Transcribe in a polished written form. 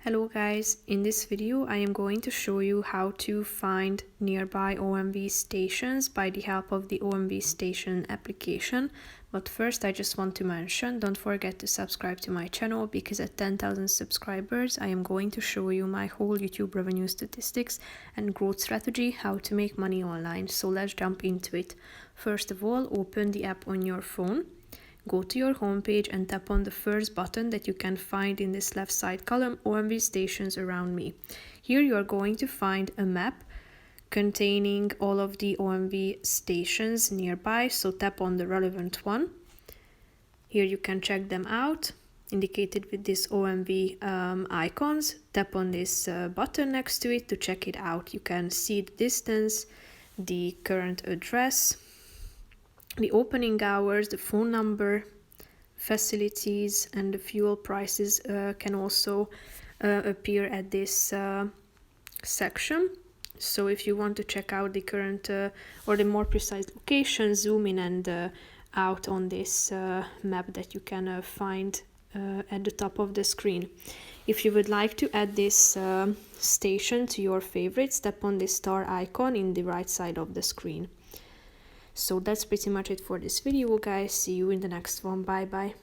Hello guys, in this video I am going to show you how to find nearby OMV stations by the help of the OMV Station application. But first I just want to mention, don't forget to subscribe to my channel because at 10,000 subscribers I am going to show you my whole YouTube revenue statistics and growth strategy, how to make money online. So let's jump into it. First of all, open the app on your phone. Go to your homepage and tap on the first button that you can find in this left side column, OMV Stations Around Me. Here you are going to find a map containing all of the OMV stations nearby, so tap on the relevant one. Here you can check them out, indicated with this OMV icons. Tap on this button next to it to check it out. You can see the distance, the current address, the opening hours, the phone number, facilities, and the fuel prices can also appear at this section. So if you want to check out the current or the more precise location, zoom in and out on this map that you can find at the top of the screen. If you would like to add this station to your favorites, tap on the star icon in the right side of the screen. So that's pretty much it for this video, guys. See you in the next one. Bye bye.